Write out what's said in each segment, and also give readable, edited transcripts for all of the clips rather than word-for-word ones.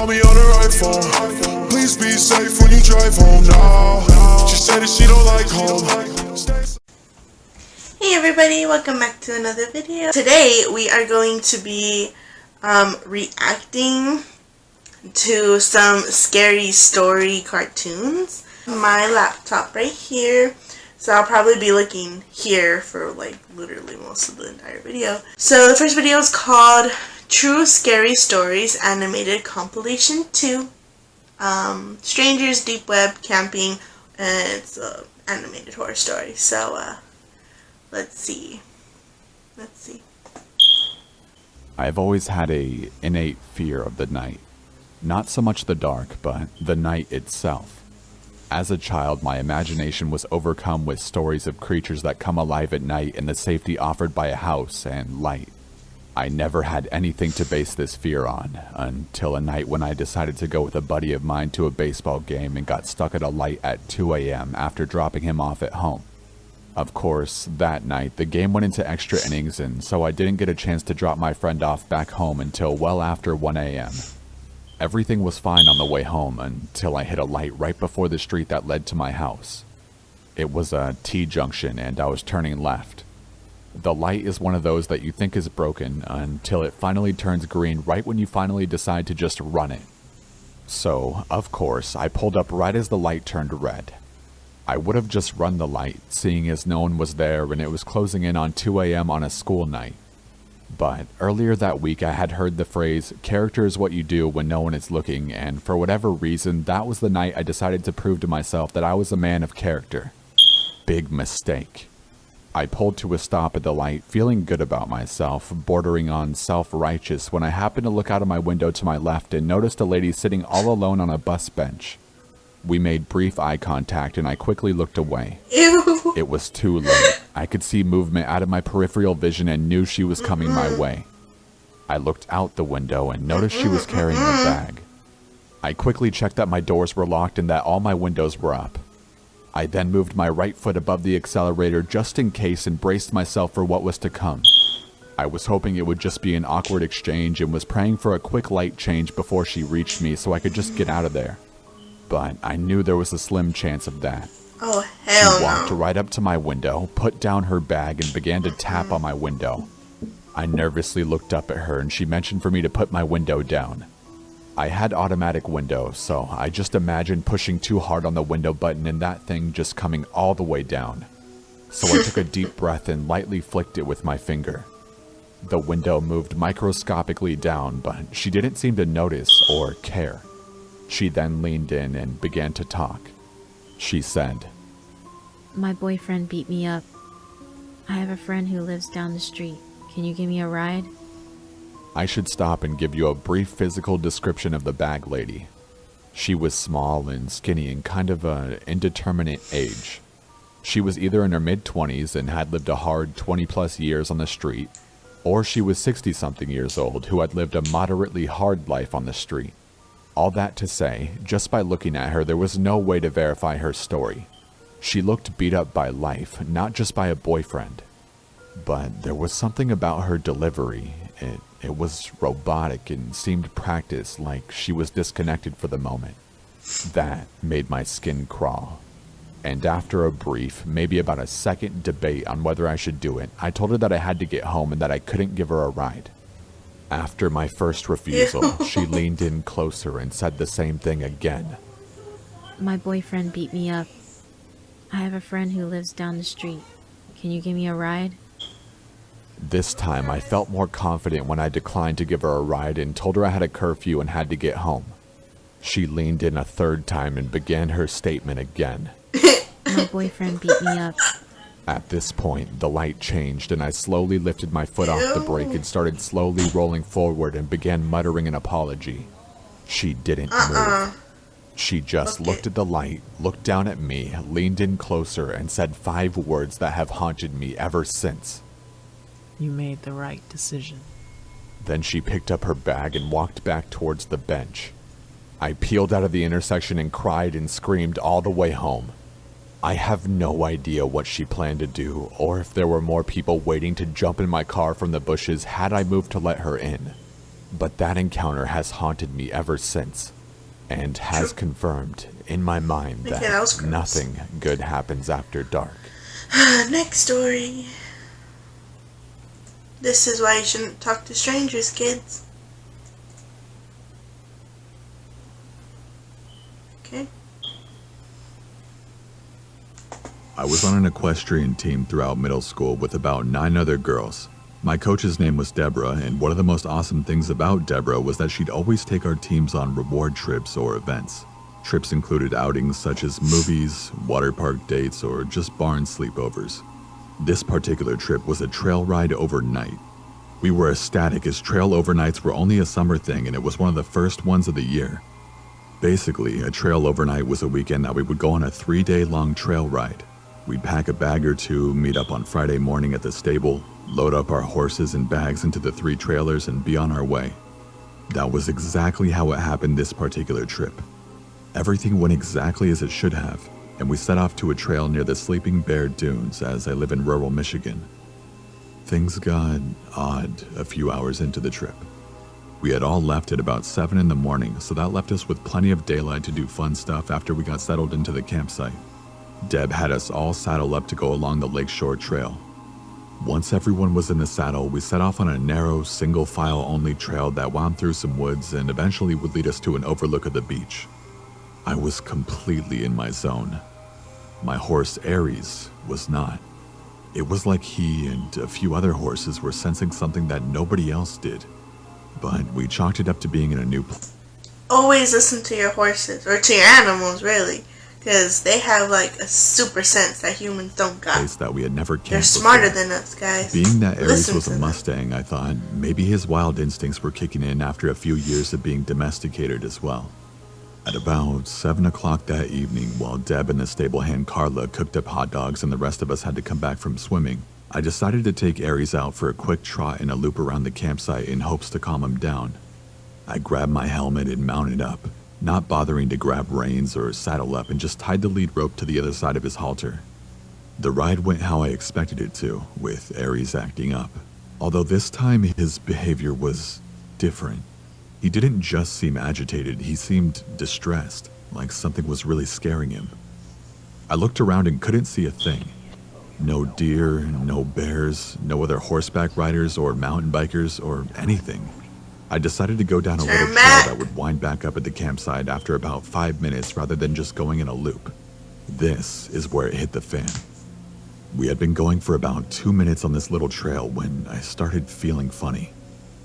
call me on the right phone. Please be safe when you drive home now. She said that she don't like home. Hey everybody, welcome back to another video. Today we are going to be reacting to some scary story cartoons. My laptop right here, so I'll probably be looking here for like literally most of the entire video. So the first video is called True Scary Stories Animated Compilation 2. Strangers, Deep Web, Camping, and it's an animated horror story. So let's see. I've always had a innate fear of the night. Not so much the dark, but the night itself. As a child, my imagination was overcome with stories of creatures that come alive at night and the safety offered by a house and light. I never had anything to base this fear on, until a night when I decided to go with a buddy of mine to a baseball game and got stuck at a light at 2 a.m. after dropping him off at home. Of course, that night, the game went into extra innings, and so I didn't get a chance to drop my friend off back home until well after 1 a.m. Everything was fine on the way home until I hit a light right before the street that led to my house. It was a T-junction and I was turning left. The light is one of those that you think is broken until it finally turns green right when you finally decide to just run it. So, of course, I pulled up right as the light turned red. I would have just run the light, seeing as no one was there and it was closing in on 2 a.m. on a school night. But earlier that week I had heard the phrase, character is what you do when no one is looking, and for whatever reason, that was the night I decided to prove to myself that I was a man of character. Big mistake. I pulled to a stop at the light, feeling good about myself, bordering on self-righteous, when I happened to look out of my window to my left and noticed a lady sitting all alone on a bus bench. We made brief eye contact and I quickly looked away. Ew. It was too late. I could see movement out of my peripheral vision and knew she was coming my way. I looked out the window and noticed she was carrying a bag. I quickly checked that my doors were locked and that all my windows were up. I then moved my right foot above the accelerator just in case and braced myself for what was to come. I was hoping it would just be an awkward exchange and was praying for a quick light change before she reached me so I could just get out of there. But I knew there was a slim chance of that. Oh, hell no. She walked right up to my window, put down her bag, and began to tap on my window. I nervously looked up at her, and she mentioned for me to put my window down. I had automatic windows, so I just imagined pushing too hard on the window button and that thing just coming all the way down. So I took a deep breath and lightly flicked it with my finger. The window moved microscopically down, but she didn't seem to notice or care. She then leaned in and began to talk. She said, "My boyfriend beat me up. I have a friend who lives down the street. Can you give me a ride?" I should stop and give you a brief physical description of the bag lady. She was small and skinny and kind of an indeterminate age. She was either in her mid-20s and had lived a hard 20-plus years on the street, or she was 60-something years old who had lived a moderately hard life on the street. All that to say, just by looking at her, there was no way to verify her story. She looked beat up by life, not just by a boyfriend. But there was something about her delivery. It was robotic and seemed practiced, like she was disconnected for the moment. That made my skin crawl. And after a brief, maybe about a second debate on whether I should do it, I told her that I had to get home and that I couldn't give her a ride. After my first refusal, she leaned in closer and said the same thing again. "My boyfriend beat me up. I have a friend who lives down the street. Can you give me a ride?" This time, I felt more confident when I declined to give her a ride and told her I had a curfew and had to get home. She leaned in a third time and began her statement again. "My boyfriend beat me up." At this point, the light changed and I slowly lifted my foot off the brake and started slowly rolling forward and began muttering an apology. She didn't move. She just looked at the light, looked down at me, leaned in closer, and said 5 words that have haunted me ever since. "You made the right decision." Then she picked up her bag and walked back towards the bench. I peeled out of the intersection and cried and screamed all the way home. I have no idea what she planned to do, or if there were more people waiting to jump in my car from the bushes had I moved to let her in. But that encounter has haunted me ever since, and has confirmed in my mind Okay, that was that gross. nothing good happens after dark. Next story. This is why you shouldn't talk to strangers, kids. Okay. I was on an equestrian team throughout middle school with about 9 other girls. My coach's name was Deborah, and one of the most awesome things about Deborah was that she'd always take our teams on reward trips or events. Trips included outings such as movies, water park dates, or just barn sleepovers. This particular trip was a trail ride overnight. We were ecstatic as trail overnights were only a summer thing, and it was one of the first ones of the year. Basically, a trail overnight was a weekend that we would go on a 3-day-long trail ride. We'd pack a bag or two, meet up on Friday morning at the stable, load up our horses and bags into the 3 trailers, and be on our way. That was exactly how it happened this particular trip. Everything went exactly as it should have, and we set off to a trail near the Sleeping Bear Dunes, as I live in rural Michigan. Things got odd a few hours into the trip. We had all left at about 7 in the morning, so that left us with plenty of daylight to do fun stuff after we got settled into the campsite. Deb had us all saddle up to go along the Lakeshore Trail. Once everyone was in the saddle, we set off on a narrow, single-file-only trail that wound through some woods and eventually would lead us to an overlook of the beach. I was completely in my zone. My horse, Aries, was not. It was like he and a few other horses were sensing something that nobody else did. But we chalked it up to being in a new place. Always listen to your horses, or to your animals, really. Because they have, like, a super sense that humans don't got. That we had never camped They're smarter before. than us, guys. Being that Aries Listen was to a them. Mustang, I thought maybe his wild instincts were kicking in after a few years of being domesticated as well. At about 7 o'clock that evening, while Deb and the stable hand Carla cooked up hot dogs and the rest of us had to come back from swimming, I decided to take Aries out for a quick trot and a loop around the campsite in hopes to calm him down. I grabbed my helmet and mounted up, not bothering to grab reins or saddle up, and just tied the lead rope to the other side of his halter. The ride went how I expected it to, with Aries acting up. Although this time his behavior was different. He didn't just seem agitated, he seemed distressed, like something was really scaring him. I looked around and couldn't see a thing. No deer, no bears, no other horseback riders or mountain bikers or anything. I decided to go down a little trail that would wind back up at the campsite after about 5 minutes rather than just going in a loop. This is where it hit the fan. We had been going for about 2 minutes on this little trail when I started feeling funny,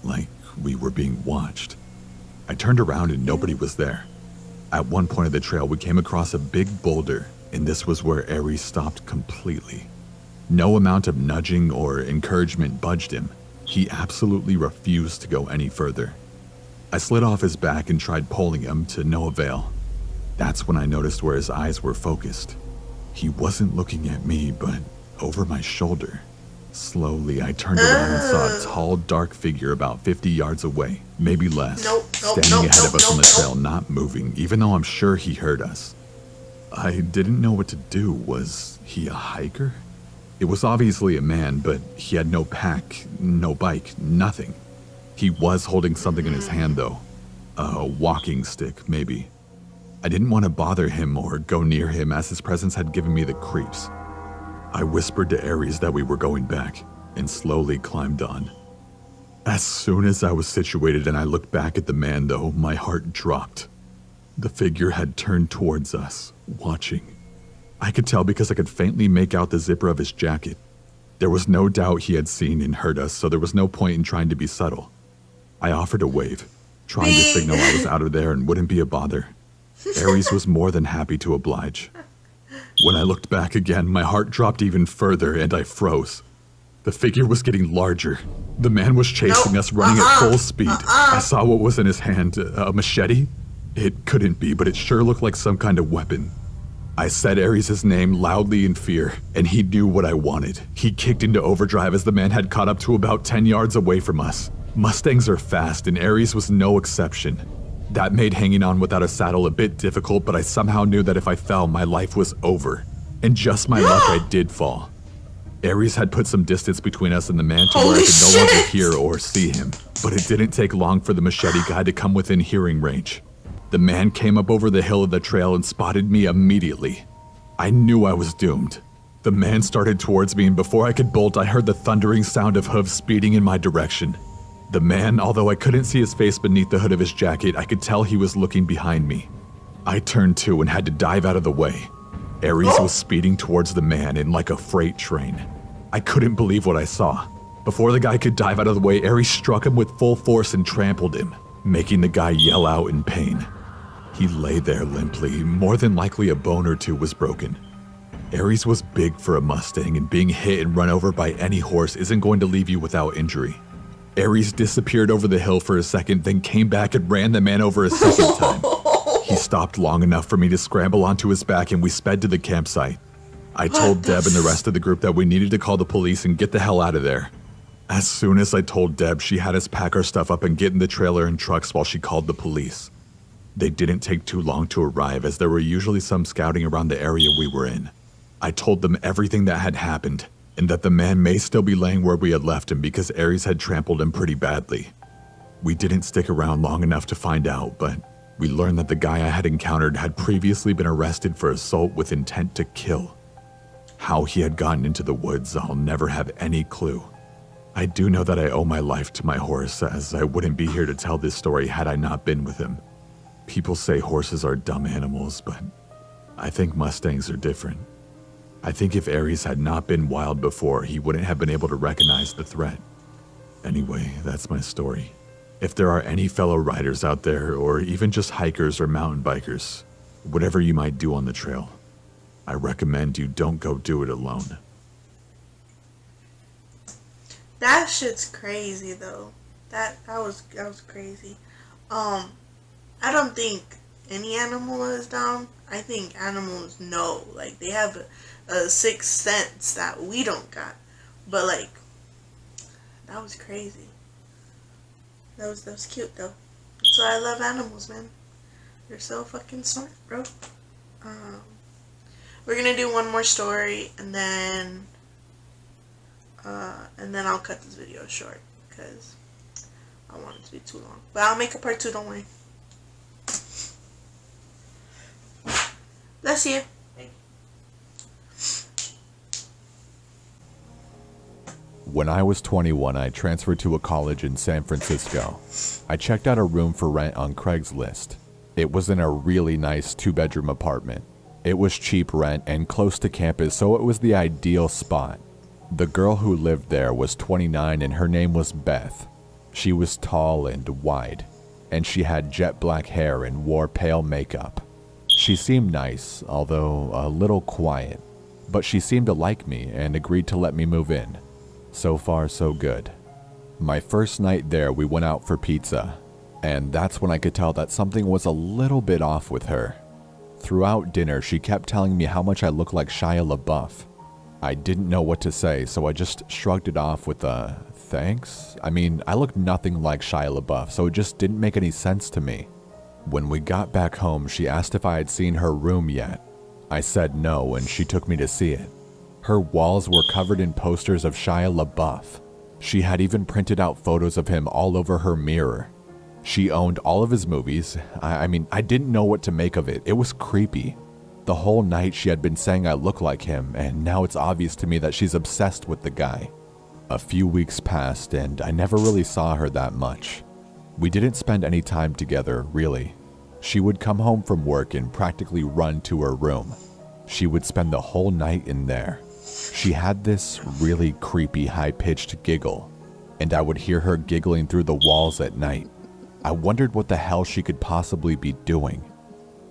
like we were being watched. I turned around and nobody was there. At one point of the trail, we came across a big boulder, and this was where Aries stopped completely. No amount of nudging or encouragement budged him. He absolutely refused to go any further. I slid off his back and tried pulling him to no avail. That's when I noticed where his eyes were focused. He wasn't looking at me, but over my shoulder. Slowly, I turned around and saw a tall, dark figure about 50 yards away, maybe less, standing ahead of us on the trail, not moving, even though I'm sure he heard us. I didn't know what to do. Was he a hiker? It was obviously a man, but he had no pack, no bike, nothing. He was holding something in his hand, though. A walking stick, maybe. I didn't want to bother him or go near him, as his presence had given me the creeps. I whispered to Aries that we were going back, and slowly climbed on. As soon as I was situated and I looked back at the man, though, my heart dropped. The figure had turned towards us, watching. I could tell because I could faintly make out the zipper of his jacket. There was no doubt he had seen and heard us, so there was no point in trying to be subtle. I offered a wave, trying to signal I was out of there and wouldn't be a bother. Aries was more than happy to oblige. When I looked back again, my heart dropped even further and I froze. The figure was getting larger. The man was chasing us, running at full speed. I saw what was in his hand, a machete? It couldn't be, but it sure looked like some kind of weapon. I said Aries' name loudly in fear, and he knew what I wanted. He kicked into overdrive as the man had caught up to about 10 yards away from us. Mustangs are fast, and Aries was no exception. That made hanging on without a saddle a bit difficult, but I somehow knew that if I fell, my life was over. And just my luck, I did fall. Aries had put some distance between us and the man to where I Holy could no longer shit. hear or see him, but it didn't take long for the machete guy to come within hearing range. The man came up over the hill of the trail and spotted me immediately. I knew I was doomed. The man started towards me, and before I could bolt, I heard the thundering sound of hooves speeding in my direction. The man, although I couldn't see his face beneath the hood of his jacket, I could tell he was looking behind me. I turned to and had to dive out of the way. Aries was speeding towards the man in like a freight train. I couldn't believe what I saw. Before the guy could dive out of the way, Aries struck him with full force and trampled him, making the guy yell out in pain. He lay there limply. More than likely a bone or two was broken. Aries was big for a Mustang, and being hit and run over by any horse isn't going to leave you without injury. Aries disappeared over the hill for a second, then came back and ran the man over a second time. He stopped long enough for me to scramble onto his back, and we sped to the campsite. I told Deb and the rest of the group that we needed to call the police and get the hell out of there. As soon as I told Deb, she had us pack our stuff up and get in the trailer and trucks while she called the police. They didn't take too long to arrive, as there were usually some scouting around the area we were in. I told them everything that had happened, and that the man may still be laying where we had left him because Aries had trampled him pretty badly. We didn't stick around long enough to find out, but we learned that the guy I had encountered had previously been arrested for assault with intent to kill. How he had gotten into the woods, I'll never have any clue. I do know that I owe my life to my horse, as I wouldn't be here to tell this story had I not been with him. People say horses are dumb animals, but I think Mustangs are different. I think if Aries had not been wild before, he wouldn't have been able to recognize the threat. Anyway, that's my story. If there are any fellow riders out there, or even just hikers or mountain bikers, whatever you might do on the trail, I recommend you don't go do it alone. That shit's crazy though. That was crazy. I don't think any animal is dumb. I think animals know. Like, they have a sixth sense that we don't got. But like, that was crazy. That was cute though. That's why I love animals, man. They're so fucking smart, bro. We're gonna do one more story, and then I'll cut this video short because I don't want it to be too long. But I'll make a part 2, don't worry. Bless you. When I was 21, I transferred to a college in San Francisco. I checked out a room for rent on Craigslist. It was in a really nice 2-bedroom apartment. It was cheap rent and close to campus, so it was the ideal spot. The girl who lived there was 29 and her name was Beth. She was tall and wide, and she had jet black hair and wore pale makeup. She seemed nice, although a little quiet, but she seemed to like me and agreed to let me move in. So far, so good. My first night there, we went out for pizza, and that's when I could tell that something was a little bit off with her. Throughout dinner, she kept telling me how much I looked like Shia LaBeouf. I didn't know what to say, so I just shrugged it off with a thanks. I mean, I looked nothing like Shia LaBeouf, so it just didn't make any sense to me. When we got back home, she asked if I had seen her room yet. I said no, and she took me to see it. Her walls were covered in posters of Shia LaBeouf. She had even printed out photos of him all over her mirror. She owned all of his movies. I mean, I didn't know what to make of it. It was creepy. The whole night she had been saying I look like him, and now it's obvious to me that she's obsessed with the guy. A few weeks passed, and I never really saw her that much. We didn't spend any time together, really. She would come home from work and practically run to her room. She would spend the whole night in there. She had this really creepy high-pitched giggle, and I would hear her giggling through the walls at night. I wondered what the hell she could possibly be doing.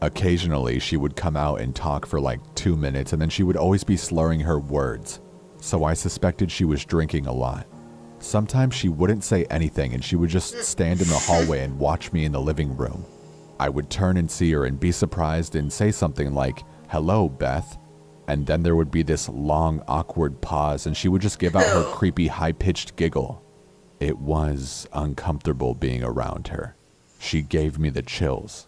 Occasionally, she would come out and talk for like 2 minutes, and then she would always be slurring her words, so I suspected she was drinking a lot. Sometimes she wouldn't say anything, and she would just stand in the hallway and watch me in the living room. I would turn and see her and be surprised and say something like, "Hello, Beth." And then there would be this long, awkward pause, and she would just give out her creepy, high-pitched giggle. It was uncomfortable being around her. She gave me the chills.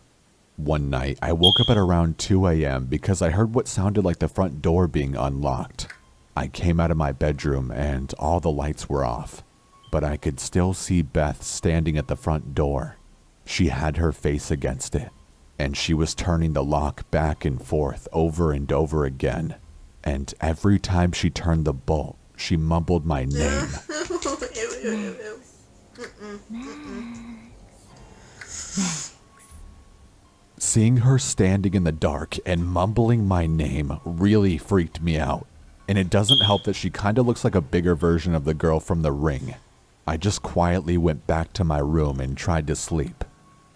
One night, I woke up at around 2 a.m. because I heard what sounded like the front door being unlocked. I came out of my bedroom and all the lights were off, but I could still see Beth standing at the front door. She had her face against it, and she was turning the lock back and forth over and over again. And every time she turned the bolt, she mumbled my name. Seeing her standing in the dark and mumbling my name really freaked me out. And it doesn't help that she kind of looks like a bigger version of the girl from The Ring. I just quietly went back to my room and tried to sleep.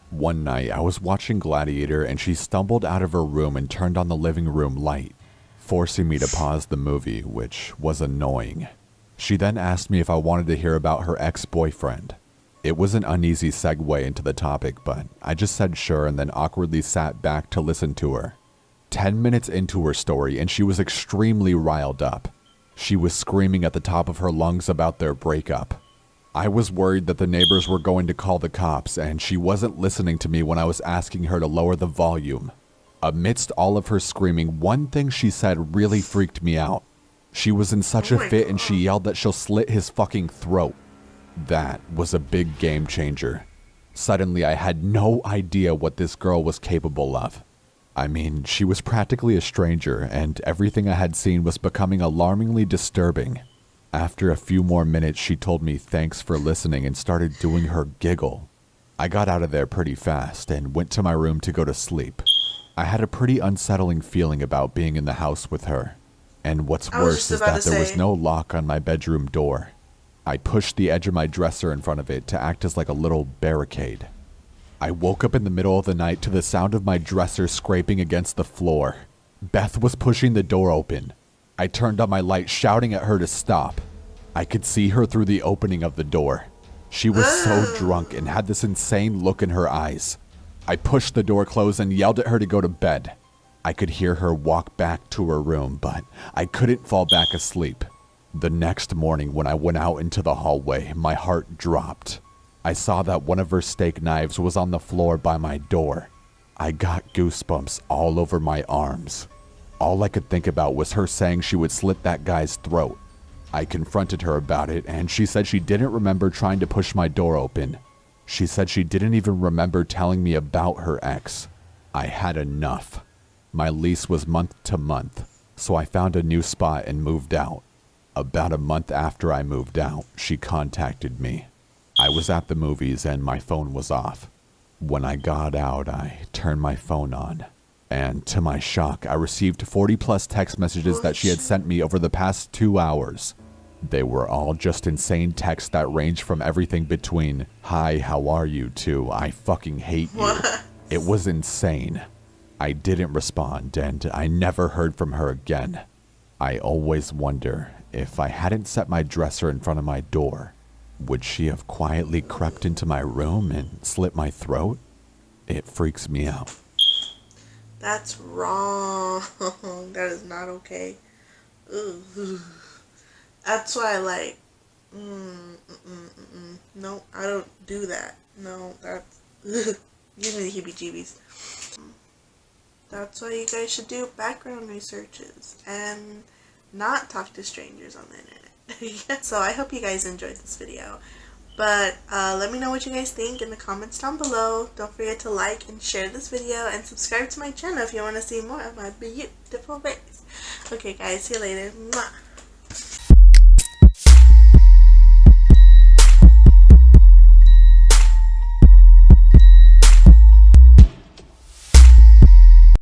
One night, I was watching Gladiator and she stumbled out of her room and turned on the living room light, forcing me to pause the movie, which was annoying. She then asked me if I wanted to hear about her ex-boyfriend. It was an uneasy segue into the topic, but I just said sure and then awkwardly sat back to listen to her. 10 minutes into her story and she was extremely riled up. She was screaming at the top of her lungs about their breakup. I was worried that the neighbors were going to call the cops and she wasn't listening to me when I was asking her to lower the volume. Amidst all of her screaming, one thing she said really freaked me out. She was in such a fit and she yelled that she'll slit his fucking throat. That was a big game changer. Suddenly I had no idea what this girl was capable of. I mean, she was practically a stranger, and everything I had seen was becoming alarmingly disturbing. After a few more minutes, she told me thanks for listening and started doing her giggle. I got out of there pretty fast and went to my room to go to sleep. I had a pretty unsettling feeling about being in the house with her. And what's worse is that there was no lock on my bedroom door. I pushed the edge of my dresser in front of it to act as like a little barricade. I woke up in the middle of the night to the sound of my dresser scraping against the floor. Beth was pushing the door open. I turned on my light, shouting at her to stop. I could see her through the opening of the door. She was so drunk and had this insane look in her eyes. I pushed the door closed and yelled at her to go to bed. I could hear her walk back to her room, but I couldn't fall back asleep. The next morning when I went out into the hallway, my heart dropped. I saw that one of her steak knives was on the floor by my door. I got goosebumps all over my arms. All I could think about was her saying she would slit that guy's throat. I confronted her about it, and she said she didn't remember trying to push my door open. She said she didn't even remember telling me about her ex. I had enough. My lease was month to month, so I found a new spot and moved out. About a month after I moved out, she contacted me. I was at the movies and my phone was off. When I got out, I turned my phone on. And to my shock, I received 40 plus text messages that she had sent me over the past 2 hours. They were all just insane texts that ranged from everything between, "Hi, how are you?" to, "I fucking hate you." It was insane. I didn't respond and I never heard from her again. I always wonder, if I hadn't set my dresser in front of my door, would she have quietly crept into my room and slit my throat? It freaks me out. That's wrong. That is not okay. Ooh. That's why I no, I don't do that. No, that's give me the heebie-jeebies. That's why you guys should do background researches and not talk to strangers on the internet. So I hope you guys enjoyed this video. But let me know what you guys think in the comments down below. Don't forget to like and share this video and subscribe to my channel if you want to see more of my beautiful face. Okay guys, see you later. Mwah.